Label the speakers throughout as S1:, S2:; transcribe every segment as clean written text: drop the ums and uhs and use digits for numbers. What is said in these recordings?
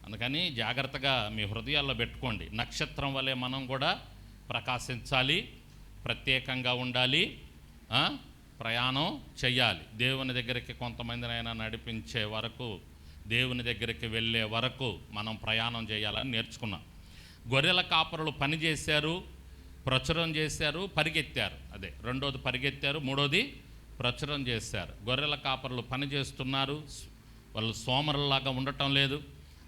S1: అందుకని జాగ్రత్తగా మీ హృదయాల్లో పెట్టుకోండి. నక్షత్రం వలె మనం కూడా ప్రకాశించాలి, ప్రత్యేకంగా ఉండాలి, ప్రయాణం చెయ్యాలి. దేవుని దగ్గరికి కొంతమందినైనా నడిపించే వరకు, దేవుని దగ్గరికి వెళ్ళే వరకు మనం ప్రయాణం చేయాలని నేర్చుకున్నాం. గొర్రెల కాపరులు పని చేశారు, ప్రచురం చేశారు, పరిగెత్తారు. అదే రెండోది పరిగెత్తారు, మూడోది ప్రచురం చేశారు. గొర్రెల కాపరులు పని చేస్తున్నారు, వాళ్ళు సోమరులాగా ఉండటం లేదు.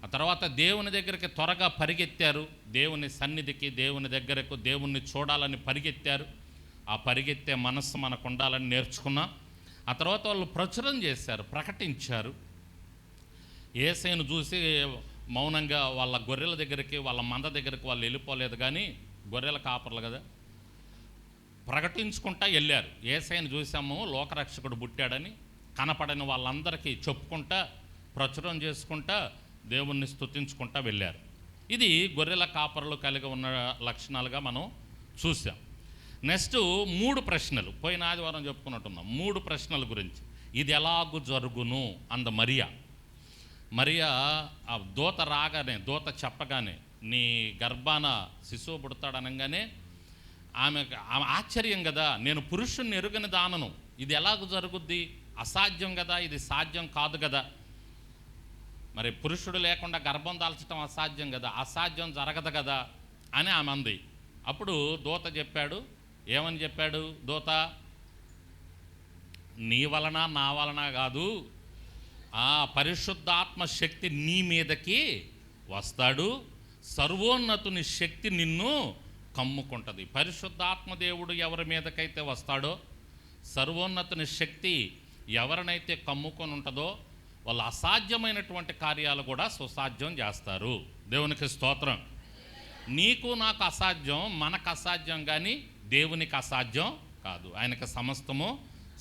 S1: ఆ తర్వాత దేవుని దగ్గరికి త్వరగా పరిగెత్తారు, దేవుని సన్నిధికి, దేవుని దగ్గరకు, దేవుణ్ణి చూడాలని పరిగెత్తారు. ఆ పరిగెత్తే మనస్సు మనకు ఉండాలని నేర్చుకున్నాం. ఆ తర్వాత వాళ్ళు ప్రచురం చేశారు, ప్రకటించారు. యేసయ్యను చూసి మౌనంగా వాళ్ళ గొర్రెల దగ్గరికి, వాళ్ళ మంద దగ్గరికి వాళ్ళు వెళ్ళిపోలేదు, కానీ గొర్రెల కాపర్లు కదా, ప్రకటించుకుంటా వెళ్ళారు. యేసయ్యను చూసాము, లోకరక్షకుడు పుట్టాడని కనపడని వాళ్ళందరికీ చెప్పుకుంటా, ప్రచురం చేసుకుంటా, దేవుణ్ణి స్తుతించుకుంటా వెళ్ళారు. ఇది గొర్రెల కాపరులు కలిగి ఉన్న లక్షణాలుగా మనం చూసాం. నెక్స్ట్ 3 ప్రశ్నలు, పోయిన ఆదివారం చెప్పుకున్నట్టున్నాం. 3 ప్రశ్నల గురించి. ఇది ఎలాగూ జరుగును అంద మరియా ఆ దూత రాగానే, దూత చెప్పగానే నీ గర్భాన శిశువు పుడతాడనగానే ఆమె ఆశ్చర్యం కదా, నేను పురుషుణ్ణి ఎరుగని దానను, ఇది ఎలాగూ జరుగుద్ది, అసాధ్యం కదా, ఇది సాధ్యం కాదు కదా, మరి పురుషుడు లేకుండా గర్భం దాల్చడం అసాధ్యం కదా, అసాధ్యం జరగదు కదా అని ఆమె అంది. అప్పుడు దూత చెప్పాడు, ఏమని చెప్పాడు దూత? నీ వలన నా వలన కాదు, ఆ పరిశుద్ధాత్మ శక్తి నీ మీదకి వస్తాడు, సర్వోన్నతుని శక్తి నిన్ను కమ్ముకుంటుంది. పరిశుద్ధాత్మ దేవుడు ఎవరి మీదకైతే వస్తాడో, సర్వోన్నతుని శక్తి ఎవరినైతే కమ్ముకొని ఉంటుందో, వాళ్ళు అసాధ్యమైనటువంటి కార్యాలు కూడా సుసాధ్యం చేస్తారు. దేవునికి స్తోత్రం. నీకు నాకు అసాధ్యం, మనకు అసాధ్యం, కానీ దేవునికి అసాధ్యం కాదు. ఆయనకు సమస్తము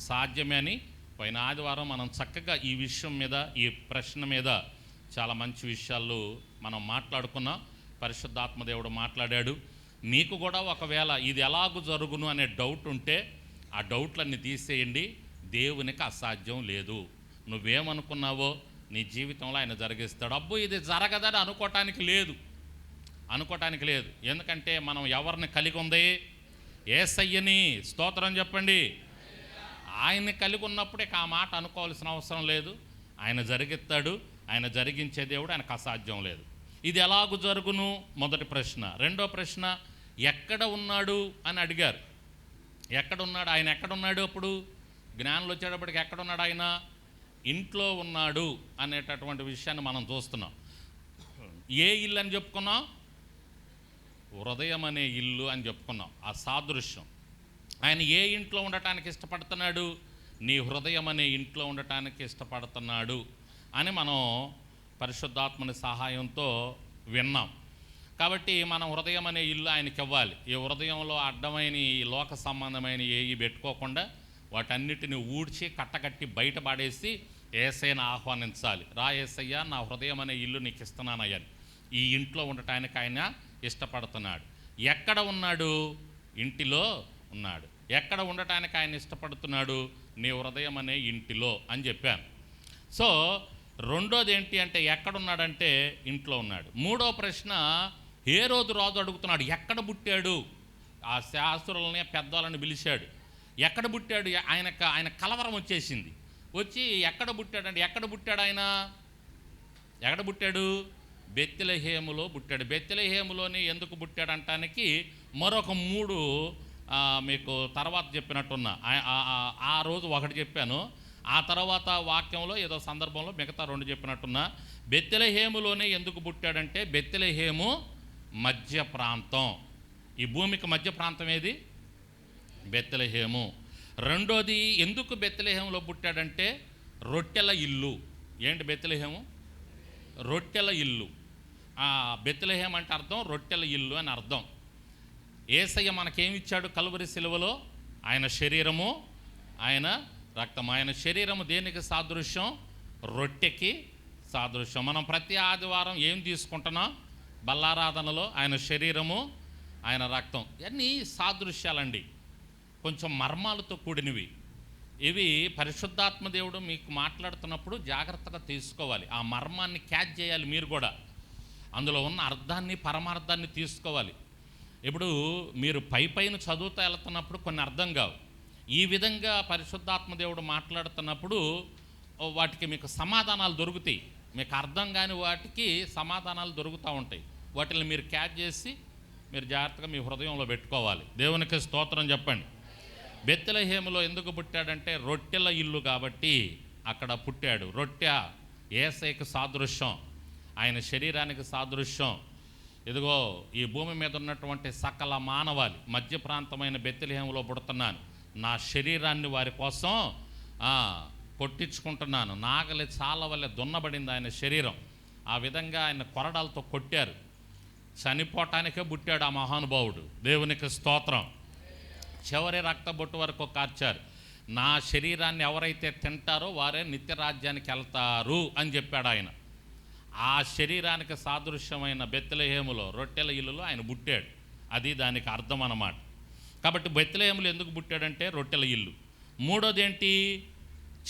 S1: సాధ్యమే అని పోయిన ఆదివారం మనం చక్కగా ఈ విషయం మీద, ఈ ప్రశ్న మీద చాలా మంచి విషయాలు మనం మాట్లాడుకున్నాం. పరిశుద్ధాత్మ దేవుడు మాట్లాడాడు. మీకు కూడా ఒకవేళ ఇది ఎలాగూ జరుగును అనే డౌట్ ఉంటే ఆ డౌట్లన్నీ తీసేయండి. దేవునికి అసాధ్యం లేదు. నువ్వేమనుకున్నావో నీ జీవితంలో ఆయన జరిగిస్తాడు. అబ్బో ఇది జరగదని అనుకోవటానికి లేదు. ఎందుకంటే మనం ఎవరిని కలిగి ఉంది? యేసయ్యని. స్తోత్రం చెప్పండి. ఆయన్ని కలిగి ఉన్నప్పుడే ఆ మాట అనుకోవాల్సిన అవసరం లేదు. ఆయన జరిగిస్తాడు, ఆయన జరిగించే దేవుడు, ఆయనకు అసాధ్యం లేదు. ఇది ఎలాగూ జరుగును మొదటి ప్రశ్న. రెండో ప్రశ్న, ఎక్కడ ఉన్నాడు అని అడిగారు. ఎక్కడున్నాడు ఆయన? ఎక్కడున్నాడు? అప్పుడు జ్ఞానులు వచ్చేటప్పటికి ఎక్కడున్నాడు ఆయన? ఇంట్లో ఉన్నాడు అనేటటువంటి విషయాన్ని మనం చూస్తున్నాం. ఏ ఇల్లు అని చెప్పుకున్నాం? హృదయం అనే ఇల్లు అని చెప్పుకున్నాం. ఆ సాదృశ్యం. ఆయన ఏ ఇంట్లో ఉండటానికి ఇష్టపడుతున్నాడు? నీ హృదయం అనే ఇంట్లో ఉండటానికి ఇష్టపడుతున్నాడు అని మనం పరిశుద్ధాత్మని సహాయంతో విన్నాం. కాబట్టి మనం హృదయం అనే ఇల్లు ఆయనకి ఇవ్వాలి. ఈ హృదయంలో అడ్డమైన ఈ లోక సంబంధమైన ఏవి పెట్టుకోకుండా వాటన్నిటిని ఊడ్చి కట్టకట్టి బయట పాడేసి యేసయ్యను ఆహ్వానించాలి. రా యేసయ్య, నా హృదయం అనే ఇల్లు నీకు ఇస్తున్నానయ్యని. ఈ ఇంట్లో ఉండటానికి ఆయన ఇష్టపడుతున్నాడు. ఎక్కడ ఉన్నాడు? ఇంటిలో ఉన్నాడు. ఎక్కడ ఉండటానికి ఆయన ఇష్టపడుతున్నాడు? నీ హృదయం అనే ఇంటిలో అని చెప్పాను. సో రెండోది ఏంటి అంటే, ఎక్కడున్నాడంటే ఇంట్లో ఉన్నాడు. మూడో ప్రశ్న, హేరోదు రాజు అడుగుతున్నాడు, ఎక్కడ పుట్టాడు? ఆ శాస్త్రులని పెద్దవాళ్ళని పిలిచాడు. ఎక్కడ పుట్టాడు? ఆయన కలవరం వచ్చేసింది. వచ్చి ఎక్కడ పుట్టాడంటే, ఎక్కడ పుట్టాడు ఆయన? ఎక్కడ పుట్టాడు? బెత్లెహేములో పుట్టాడు. బెత్లెహేములోని ఎందుకు పుట్టాడంటానికి మరొక 3 మీకు తర్వాత చెప్పినట్టున్నా. ఆ రోజు ఒకటి చెప్పాను, ఆ తర్వాత వాక్యంలో ఏదో సందర్భంలో మిగతా 2 చెప్పినట్టున్నా. బెత్లెహేములోనే ఎందుకు పుట్టాడంటే, బెత్లెహేము మధ్య ప్రాంతం. ఈ భూమికి మధ్య ప్రాంతం ఏది? బెత్లెహేము. రెండోది, ఎందుకు బెత్లెహేములో పుట్టాడంటే, రొట్టెల ఇల్లు. ఏంటి బెత్లెహేము? రొట్టెల ఇల్లు. బెత్లెహేం అంటే అర్థం రొట్టెల ఇల్లు అని అర్థం. యేసయ్య మనకేమిచ్చాడు కల్వరి శిలువలో? ఆయన శరీరము, ఆయన రక్తం. ఆయన శరీరము దేనికి సాదృశ్యం? రొట్టెకి సాదృశ్యం. మనం ప్రతి ఆదివారం ఏం తీసుకుంటున్నాం? బల్లారాధనలో ఆయన శరీరము, ఆయన రక్తం. ఇవన్నీ సాదృశ్యాలండి, కొంచెం మర్మాలతో కూడినవి. ఇవి పరిశుద్ధాత్మ దేవుడు మీకు మాట్లాడుతున్నప్పుడు జాగ్రత్తగా తీసుకోవాలి. ఆ మర్మాన్ని క్యాచ్ చేయాలి మీరు కూడా. అందులో ఉన్న అర్థాన్ని పరమార్థాన్ని తీసుకోవాలి. ఇప్పుడు మీరు పైన చదువుతూ వెళ్తున్నప్పుడు కొన్ని అర్థం కావు. ఈ విధంగా పరిశుద్ధాత్మ దేవుడు మాట్లాడుతున్నప్పుడు వాటికి మీకు సమాధానాలు దొరుకుతాయి. మీకు అర్థం కాని వాటికి సమాధానాలు దొరుకుతూ ఉంటాయి. వాటిని మీరు క్యాచ్ చేసి మీరు జాగ్రత్తగా మీ హృదయంలో పెట్టుకోవాలి. దేవునికి స్తోత్రం చెప్పండి. బెత్లెహేములో ఎందుకు పుట్టాడంటే రొట్టెల ఇల్లు కాబట్టి అక్కడ పుట్టాడు. రొట్టె యేసయ్యకు సాదృశ్యం, ఆయన శరీరానికి సాదృశ్యం. ఇదిగో ఈ భూమి మీద ఉన్నటువంటి సకల మానవాళి మధ్య ప్రాంతమైన బెత్లెహేములో పుడుతున్నాను, నా శరీరాన్ని వారి కోసం కొట్టించుకుంటున్నాను. నాగలి చాలా వల్ల దున్నబడింది ఆయన శరీరం. ఆ విధంగా ఆయన కొరడాలతో కొట్టారు. చనిపోవటానికే పుట్టాడు ఆ మహానుభావుడు. దేవునికి స్తోత్రం. చివరి రక్తబొట్టు వరకు కార్చారు. నా శరీరాన్ని ఎవరైతే తింటారో వారే నిత్య రాజ్యానికి వెళ్తారు అని చెప్పాడు ఆయన. ఆ శరీరానికి సాదృశ్యమైన బెత్లెహేములో రొట్టెల ఇల్లులో ఆయన పుట్టాడు. అది దానికి అర్థం అన్నమాట. కాబట్టి బెత్లెహేములో ఎందుకు పుట్టాడంటే రొట్టెల ఇల్లు. మూడోది ఏంటి?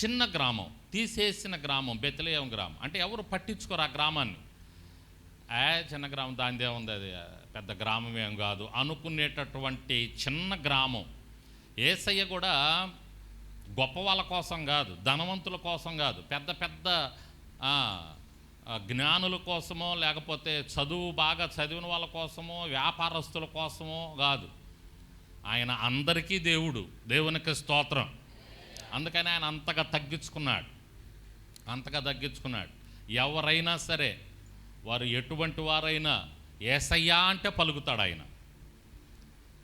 S1: చిన్న గ్రామం, తీసేసిన గ్రామం బెత్లెహేము గ్రామం. అంటే ఎవరు పట్టించుకోరు ఆ గ్రామాన్ని. చిన్న గ్రామం, దానిదే ఉంది, అది పెద్ద గ్రామం ఏం కాదు అనుకునేటటువంటి చిన్న గ్రామం. యేసయ్య కూడా గొప్ప వాళ్ళ కోసం కాదు, ధనవంతుల కోసం కాదు, పెద్ద పెద్ద జ్ఞానుల కోసమో లేకపోతే చదువు బాగా చదివిన వాళ్ళ కోసమో వ్యాపారస్తుల కోసమో కాదు. ఆయన అందరికీ దేవుడు. దేవునికి స్తోత్రం. అందుకని ఆయన అంతగా తగ్గించుకున్నాడు. ఎవరైనా సరే వారు ఎటువంటి వారైనా యేసయ్యా అంటే పలుకుతాడు ఆయన.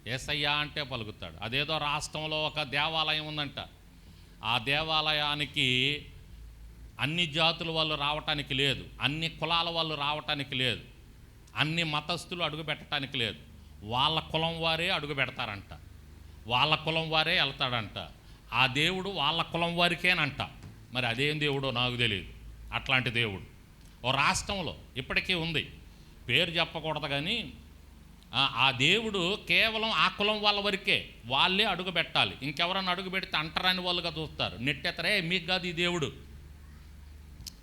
S1: యేసయ్యా అంటే పలుకుతాడు. అదేదో రాష్ట్రంలో ఒక దేవాలయం ఉందంట. ఆ దేవాలయానికి అన్ని జాతుల వాళ్ళు రావటానికి లేదు, అన్ని కులాల వాళ్ళు రావటానికి లేదు, అన్ని మతస్థులు అడుగు పెట్టడానికి లేదు. వాళ్ళ కులం వారే అడుగు పెడతారంట, వాళ్ళ కులం వారే వెళ్తాడంట. ఆ దేవుడు వాళ్ళ కులం వారికేనంట. మరి అదేం దేవుడో నాకు తెలియదు. అట్లాంటి దేవుడు ఓ రాష్ట్రంలో ఇప్పటికీ ఉంది. పేరు చెప్పకూడదు కానీ ఆ దేవుడు కేవలం ఆ కులం వాళ్ళ వరకే, వాళ్ళే అడుగు పెట్టాలి. ఇంకెవరన్నా అడుగు పెడితే అంటరాని వాళ్ళుగా చూస్తారు, నెట్టెత్తరే మీకు కాదు ఈ దేవుడు.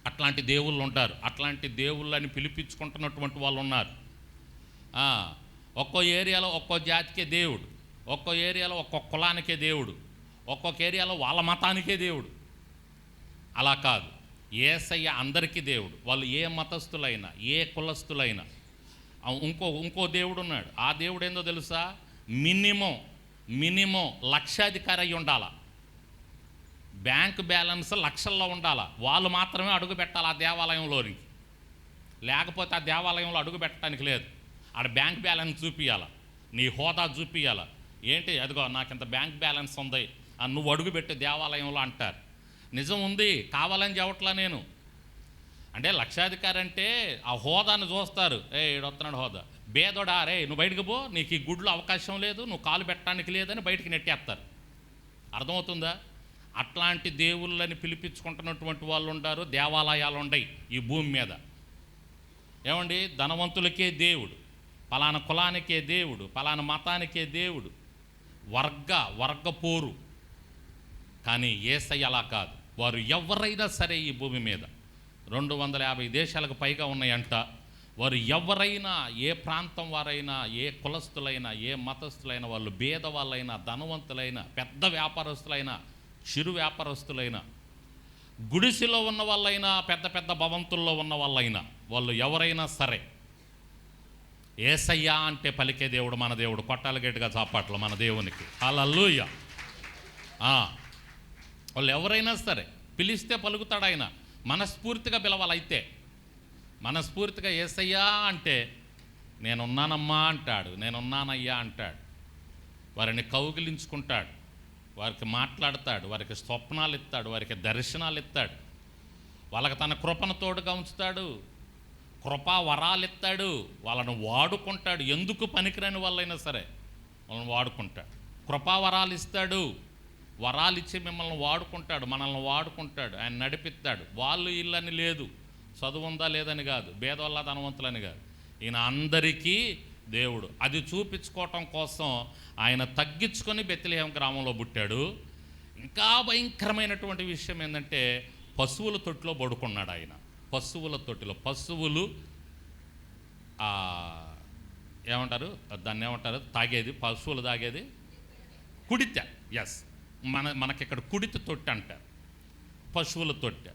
S1: అట్లాంటి దేవుళ్ళు ఉంటారు. అట్లాంటి దేవుళ్ళని పిలిపించుకుంటున్నటువంటి వాళ్ళు ఉన్నారు. ఒక్కో ఏరియాలో ఒక్కో జాతికే దేవుడు, ఒక్కో ఏరియాలో ఒక్కొక్క కులానికే దేవుడు, ఒక్కొక్క ఏరియాలో వాళ్ళ మతానికే దేవుడు. అలా కాదు, యేసయ్య అందరికీ దేవుడు. వాళ్ళు ఏ మతస్థులైనా ఏ కులస్థులైనా. ఇంకో దేవుడు ఉన్నాడు. ఆ దేవుడు ఏందో తెలుసా? మినిమం లక్షాధికారి అయి ఉండాల, బ్యాంక్ బ్యాలెన్స్ లక్షల్లో ఉండాల. వాళ్ళు మాత్రమే అడుగు పెట్టాలి ఆ దేవాలయంలోని. లేకపోతే ఆ దేవాలయంలో అడుగు పెట్టడానికి లేదు. ఆడ బ్యాంక్ బ్యాలెన్స్ చూపించాల, నీ హోదా చూపించాల. ఏంటి అదిగో నాకింత బ్యాంక్ బ్యాలెన్స్ ఉంది నువ్వు అడుగు పెట్టే దేవాలయంలో అంటారు. నిజం ఉంది, కావాలని చెప్పట్లా నేను. అంటే లక్షాధికారి అంటే ఆ హోదాను చూస్తారు. ఈడొస్తున్నాడు హోదా, బేదోడా రే నువ్వు బయటకు పో, నీకు ఈ గుడ్లో అవకాశం లేదు, నువ్వు కాలు పెట్టడానికి లేదని బయటికి నెట్టేస్తారు. అర్థమవుతుందా? అట్లాంటి దేవుళ్ళని పిలిపించుకుంటున్నటువంటి వాళ్ళు ఉంటారు. దేవాలయాలు ఉన్నాయి ఈ భూమి మీద. ఏమండి, ధనవంతులకే దేవుడు, పలానా కులానికే దేవుడు, పలానా మతానికే దేవుడు, వర్గ పోరు. కానీ యేసయ్య అలా కాదు. వారు ఎవరైనా సరే ఈ భూమి మీద 250 దేశాలకు పైగా ఉన్నాయంట. వారు ఎవరైనా, ఏ ప్రాంతం వారైనా, ఏ కులస్తులైనా, ఏ మతస్థులైనా, వాళ్ళు భేద వాళ్ళైనా, ధనవంతులైనా, పెద్ద వ్యాపారస్తులైనా, చిరు వ్యాపారస్తులైనా, గుడిసెలో ఉన్న వాళ్ళైనా, పెద్ద పెద్ద భవంతుల్లో ఉన్న వాళ్ళైనా, వాళ్ళు ఎవరైనా సరే యేసయ్య అంటే పలికే దేవుడు మన దేవుడు. కొట్టాలి గట్టిగా చాపాట్లు మన దేవునికి. హల్లెలూయా. వాళ్ళు ఎవరైనా సరే పిలిస్తే పలుకుతాడు ఆయన. మనస్ఫూర్తిగా పిలవాలైతే, మనస్ఫూర్తిగా యేసయ్యా అంటే నేనున్నానమ్మా అంటాడు, నేనున్నానయ్యా అంటాడు. వారిని కౌగిలించుకుంటాడు, వారికి మాట్లాడతాడు, వారికి స్వప్నాలు ఇస్తాడు, వారికి దర్శనాలు ఇస్తాడు, వాళ్ళకి తన కృపను తోడుగా ఉంచుతాడు, కృపా వరాలు ఇస్తాడు, వాళ్ళను వాడుకుంటాడు. ఎందుకు పనికిరాని వాళ్ళైనా సరే వాళ్ళని వాడుకుంటాడు. కృపా వరాలు ఇస్తాడు, వరాలు ఇచ్చి మిమ్మల్ని వాడుకుంటాడు, మనల్ని వాడుకుంటాడు, ఆయన నడిపిస్తాడు. వాళ్ళు ఇల్లని లేదు, చదువు ఉందా లేదని కాదు, భేదవల్ల ధనవంతులని కాదు, ఈయన అందరికీ దేవుడు. అది చూపించుకోవటం కోసం ఆయన తగ్గించుకొని బెత్లెహేము గ్రామంలో పుట్టాడు. ఇంకా భయంకరమైనటువంటి విషయం ఏంటంటే పశువుల తొట్టిలో పడుకున్నాడు ఆయన. పశువుల తొట్టిలో, పశువులు ఏమంటారు దాన్ని, ఏమంటారు తాగేది, పశువులు తాగేది కుడిత. ఎస్, మనకిక్కడ కుడిత తొట్టి అంటారు, పశువుల తొట్టె.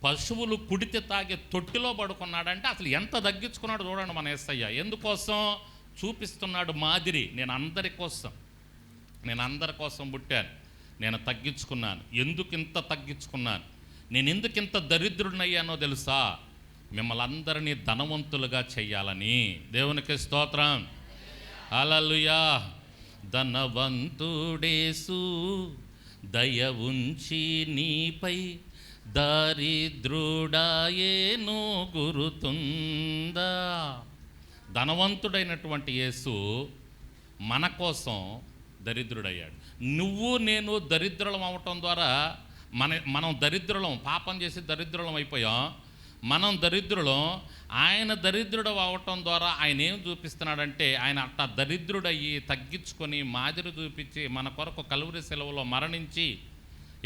S1: పశువులు కుడితి తాగే తొట్టిలో పడుకున్నాడంటే అసలు ఎంత తగ్గించుకున్నాడు చూడండి మన యేసయ్య. ఎందుకోసం చూపిస్తున్నాడు మాదిరి. నేను అందరి కోసం పుట్టాను, నేను తగ్గించుకున్నాను. ఎందుకు ఇంత తగ్గించుకున్నాను, నేను ఎందుకు ఇంత దరిద్రుడినయ్యానో తెలుసా? మిమ్మల్ని అందరినీ ధనవంతులుగా చెయ్యాలని. దేవునికి స్తోత్రం, హల్లెలూయా. ధనవంతుడేసు దయ ఉంచి నీపై దరిద్రుడాయేను గురుతుందా. ధనవంతుడైనటువంటి యేసు మన కోసం దరిద్రుడయ్యాడు. నువ్వు నేను దరిద్రులం అవటం ద్వారా మనం దరిద్రులం, పాపం చేసి దరిద్రులం అయిపోయాం. మనం దరిద్రులం. ఆయన దరిద్రుడు అవటం ద్వారా ఆయన ఏం చూపిస్తున్నాడంటే, ఆయన అట్లా దరిద్రుడయ్యి తగ్గించుకొని మాదిరి చూపించి మన కొరకు కలువరి సెలవులో మరణించి,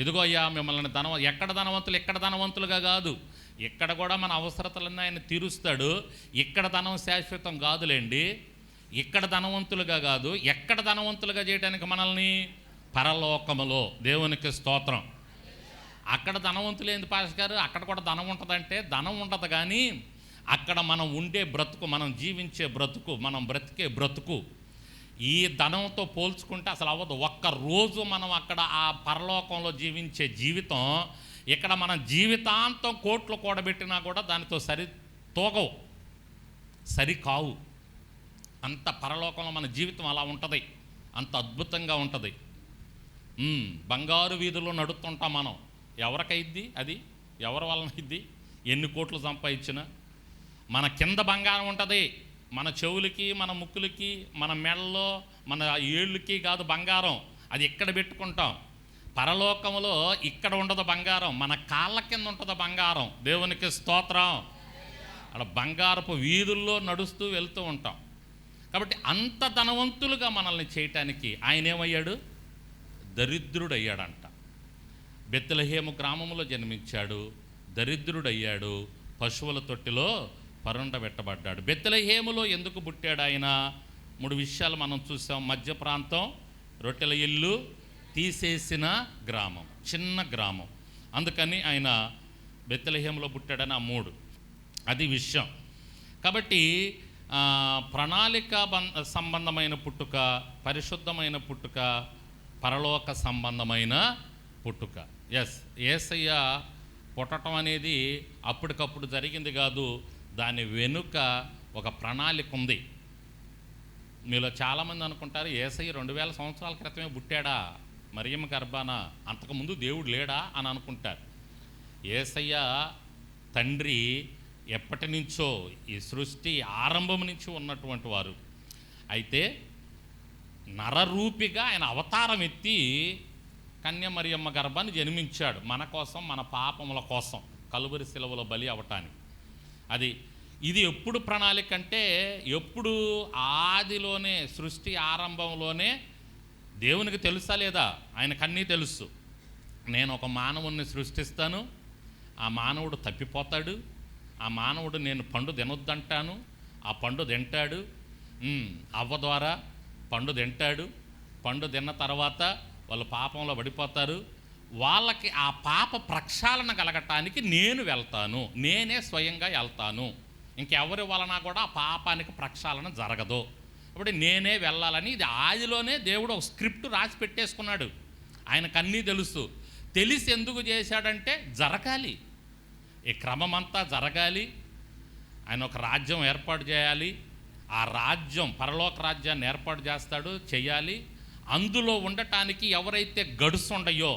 S1: ఇదిగో అయ్యా మిమ్మల్ని ఎక్కడ ధనవంతులుగా కాదు, ఇక్కడ కూడా మన అవసరతలన్నీ ఆయన తీరుస్తాడు. ఇక్కడ ధనం శాశ్వతం కాదులేండి. ఇక్కడ ధనవంతులుగా కాదు, ఎక్కడ ధనవంతులుగా చేయడానికి మనల్ని? పరలోకములో. దేవునికి స్తోత్రం. అక్కడ ధనవంతులేంది పాస్ గారు, అక్కడ కూడా ధనం ఉంటుందంటే ధనం ఉండదు, కానీ అక్కడ మనం ఉండే బ్రతుకు, మనం జీవించే బ్రతుకు, మనం బ్రతికే బ్రతుకు ఈ ధనంతో పోల్చుకుంటే అసలు అవ్వదు. ఒక్కరోజు మనం అక్కడ ఆ పరలోకంలో జీవించే జీవితం ఇక్కడ మనం జీవితాంతం కోట్లు కూడబెట్టినా కూడా దానితో సరికావు. అంత పరలోకంలో మన జీవితం అలా ఉంటుంది, అంత అద్భుతంగా ఉంటుంది. బంగారు వీధుల్లో నడుస్తుంటాం మనం. ఎవరికైద్ది అది? ఎవరి వలన ఇద్ది? ఎన్ని కోట్లు సంపాదించినా మన కింద బంగారం ఉంటుంది. మన చెవులకి, మన ముక్కులకి, మన మెడలో, మన ఏళ్ళకి కాదు బంగారం. అది ఎక్కడ పెట్టుకుంటాం? పరలోకంలో ఇక్కడ ఉండదు బంగారం, మన కాళ్ళ కింద ఉంటుంది బంగారం. దేవునికి స్తోత్రం. అక్కడ బంగారపు వీధుల్లో నడుస్తూ వెళ్తూ ఉంటాం. కాబట్టి అంత ధనవంతులుగా మనల్ని చేయటానికి ఆయన ఏమయ్యాడు? దరిద్రుడయ్యాడంట. బెత్లెహేము గ్రామంలో జన్మించాడు, దరిద్రుడయ్యాడు, పశువుల తొట్టిలో పరుండబెట్టబడ్డాడు. బెత్లెహేములో ఎందుకు పుట్టాడు ఆయన? 3 విషయాలు మనం చూసాం. మధ్య ప్రాంతం, రొట్టెల ఇల్లు, తీసేసిన గ్రామం, చిన్న గ్రామం. అందుకని ఆయన బెత్లెహేములో పుట్టాడని 3 అది విషయం. కాబట్టి ప్రణాళిక సంబంధమైన పుట్టుక, పరిశుద్ధమైన పుట్టుక, పరలోక సంబంధమైన పుట్టుక. యేసయ్య పుట్టడం అనేది అప్పటికప్పుడు జరిగింది కాదు, దాని వెనుక ఒక ప్రణాళిక ఉంది. మీలో చాలామంది అనుకుంటారు యేసయ్య 2000 సంవత్సరాల క్రితమే పుట్టాడా, మరియమ్మ గర్భాన, అంతకుముందు దేవుడు లేడా అని అనుకుంటారు. యేసయ్య తండ్రి ఎప్పటి నుంచో ఈ సృష్టి ఆరంభం నుంచి ఉన్నటువంటి వారు. అయితే నరరూపిగా ఆయన అవతారం ఎత్తి కన్య మరియమ్మ గర్భాన్ని జన్మించాడు, మన కోసం, మన పాపముల కోసం, కలువరి శిలువలో బలి అవటానికి. ఇది ఎప్పుడు ప్రణాళిక అంటే, ఎప్పుడు ఆదిలోనే, సృష్టి ఆరంభంలోనే దేవునికి తెలుసా లేదా? ఆయనకన్నీ తెలుసు. నేను ఒక మానవుడిని సృష్టిస్తాను, ఆ మానవుడు తప్పిపోతాడు, ఆ మానవుడు నేను పండు తినొద్దంటాను, ఆ పండు తింటాడు, అవ్వ ద్వారా పండు తింటాడు, పండు తిన్న తర్వాత వాళ్ళు పాపంలో పడిపోతారు. వాళ్ళకి ఆ పాప ప్రక్షాళన కలగటానికి నేను వెళ్తాను, నేనే స్వయంగా వెళ్తాను, ఇంకెవరి వలన కూడా ఆ పాపానికి ప్రక్షాళన జరగదు. కాబట్టి నేనే వెళ్ళాలని ఇది ఆదిలోనే దేవుడు ఒక స్క్రిప్ట్ రాసి పెట్టేసుకున్నాడు. ఆయనకు అన్నీ తెలుసు. తెలిసి ఎందుకు చేశాడంటే జరగాలి, ఈ క్రమమంతా జరగాలి. ఆయన ఒక రాజ్యం ఏర్పాటు చేయాలి, ఆ రాజ్యం పరలోక రాజ్యాన్ని ఏర్పాటు చేస్తాడు, చెయ్యాలి. అందులో ఉండటానికి ఎవరైతే గడుసుండయో,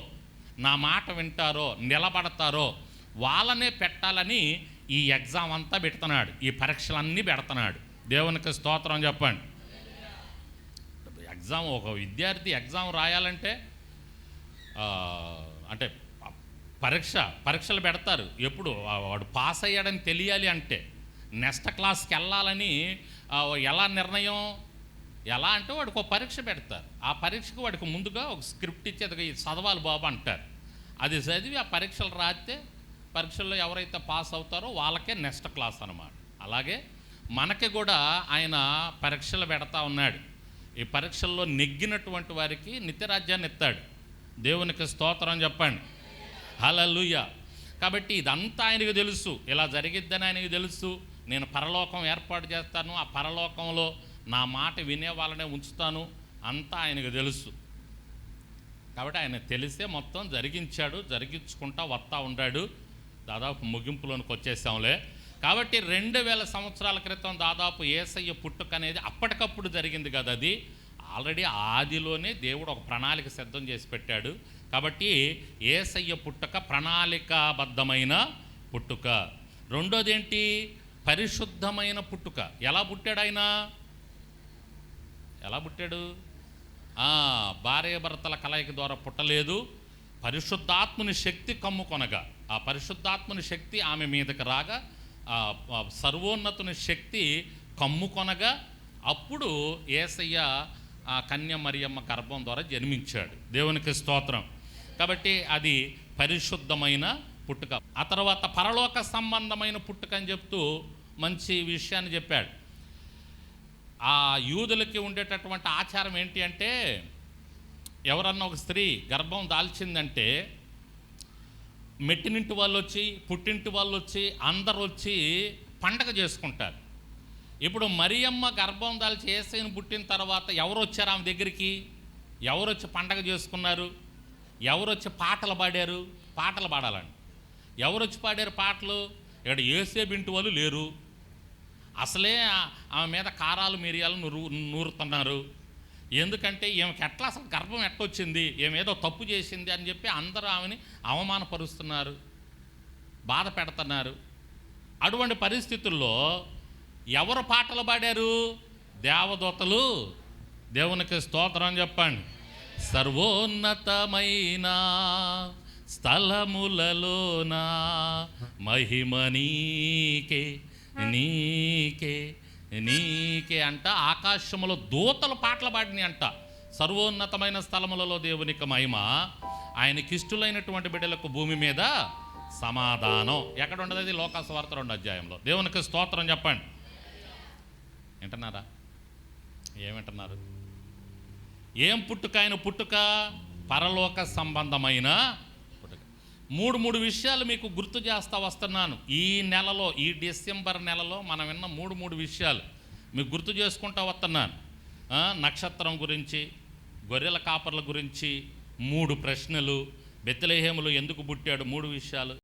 S1: నా మాట వింటారో, నిలబడతారో వాళ్ళనే పెట్టాలని ఈ ఎగ్జామ్ అంతా పెడుతున్నాడు, ఈ పరీక్షలన్నీ పెడుతున్నాడు. దేవునికి స్తోత్రం చెప్పండి. ఎగ్జామ్, ఒక విద్యార్థి ఎగ్జామ్ రాయాలంటే అంటే పరీక్షలు పెడతారు. ఎప్పుడు వాడు పాస్ అయ్యాడని తెలియాలి అంటే నెక్స్ట్ క్లాస్కి వెళ్ళాలని ఎలా నిర్ణయం, ఎలా అంటే వాడికి ఒక పరీక్ష పెడతారు. ఆ పరీక్షకు వాడికి ముందుగా ఒక స్క్రిప్ట్ ఇచ్చి అది చదవాలి బాబు అంటారు. అది చదివి ఆ పరీక్షలు రాస్తే పరీక్షల్లో ఎవరైతే పాస్ అవుతారో వాళ్ళకే నెక్స్ట్ క్లాస్ అన్నమాట. అలాగే మనకి కూడా ఆయన పరీక్షలు పెడతా ఉన్నాడు. ఈ పరీక్షల్లో నెగ్గినటువంటి వారికి నిత్యరాజ్యాన్ని ఇస్తాడు. దేవునికి స్తోత్రం చెప్పండి. హల్లెలూయా. కాబట్టి ఇదంతా ఆయనకు తెలుసు, ఇలా జరిగిద్దని ఆయనకు తెలుసు. నేను పరలోకం ఏర్పాటు చేస్తాను, ఆ పరలోకంలో నా మాట వినే వాళ్ళనే ఉంచుతాను, అంతా ఆయనకు తెలుసు. కాబట్టి ఆయన తెలిసే మొత్తం జరిగించాడు, జరిగించుకుంటా వస్తూ ఉన్నాడు. దాదాపు ముగింపులోనికి వచ్చేసాంలే. కాబట్టి 2000 సంవత్సరాల క్రితం దాదాపు యేసయ్య పుట్టుక అనేది అప్పటికప్పుడు జరిగింది కదా. అది ఆల్రెడీ ఆదిలోనే దేవుడు ఒక ప్రణాళిక సిద్ధం చేసి పెట్టాడు. కాబట్టి యేసయ్య పుట్టుక ప్రణాళికాబద్ధమైన పుట్టుక. రెండోది ఏంటి? పరిశుద్ధమైన పుట్టుక. ఎలా పుట్టాడు ఆయన? ఎలా పుట్టాడు? భార్య భర్తల కలయిక ద్వారా పుట్టలేదు. పరిశుద్ధాత్ముని శక్తి కమ్ముకొనగా, ఆ పరిశుద్ధాత్ముని శక్తి ఆమె మీదకి రాగా, సర్వోన్నతుని శక్తి కమ్ముకొనగా అప్పుడు యేసయ్య కన్య మరియమ్మ గర్భం ద్వారా జన్మించాడు. దేవునికి స్తోత్రం. కాబట్టి అది పరిశుద్ధమైన పుట్టుక. ఆ తర్వాత పరలోక సంబంధమైన పుట్టుక అని చెప్తూ మంచి విషయాన్ని చెప్పాడు. ఆ యూదులకి ఉండేటటువంటి ఆచారం ఏంటి అంటే, ఎవరన్నా ఒక స్త్రీ గర్భం దాల్చిందంటే మెట్టినింటి వాళ్ళు వచ్చి, పుట్టింటి వాళ్ళు వచ్చి, అందరు వచ్చి పండగ చేసుకుంటారు. ఇప్పుడు మరియమ్మ గర్భం దాల్చి యేసయ్యను పుట్టిన తర్వాత ఎవరు వచ్చారు ఆమె దగ్గరికి? ఎవరు వచ్చి పండగ చేసుకున్నారు? ఎవరు వచ్చి పాటలు పాడారు? పాటలు పాడాలండి. ఎవరు వచ్చి పాడారు పాటలు? ఇక్కడ యేసేపు ఇంటి వాళ్ళు లేరు. అసలే ఆమె మీద కారాలు మిరియాలు నూరుతున్నారు. ఎందుకంటే ఈమెకి ఎట్లా అసలు గర్భం ఎట్టొచ్చింది, ఏమేదో తప్పు చేసింది అని చెప్పి అందరూ ఆమెని అవమానపరుస్తున్నారు, బాధ పెడుతున్నారు. అటువంటి పరిస్థితుల్లో ఎవరు పాటలు పాడారు? దేవదూతలు. దేవునికి స్తోత్రం చెప్పండి. సర్వోన్నతమైన స్థలములలోన మహిమ నీకే నీకే నీకే అంట. ఆకాశములో దూతలు పాటలు పాడినాయి అంట. సర్వోన్నతమైన స్థలములలో దేవునికి మహిమ, ఆయనకిష్టులైనటువంటి బిడ్డలకు భూమి మీద సమాధానం. ఎక్కడ ఉండదు అది? లోకాసువార్త 2వ అధ్యాయంలో. దేవునికి స్తోత్రం చెప్పండి. వింటున్నారా? ఏమింటున్నారు? ఏం పుట్టుక? ఆయన పుట్టుక పరలోక సంబంధమైన పుట్టుక. మూడు విషయాలు మీకు గుర్తు చేస్తా వస్తున్నాను. ఈ నెలలో, ఈ డిసెంబర్ నెలలో మనం విన్న మూడు విషయాలు మీకు గుర్తు చేసుకుంటా వస్తున్నాను. నక్షత్రం గురించి, గొర్రెల కాపర్ల గురించి 3 ప్రశ్నలు, బెత్లెహేములో ఎందుకు పుట్టాడు 3 విషయాలు,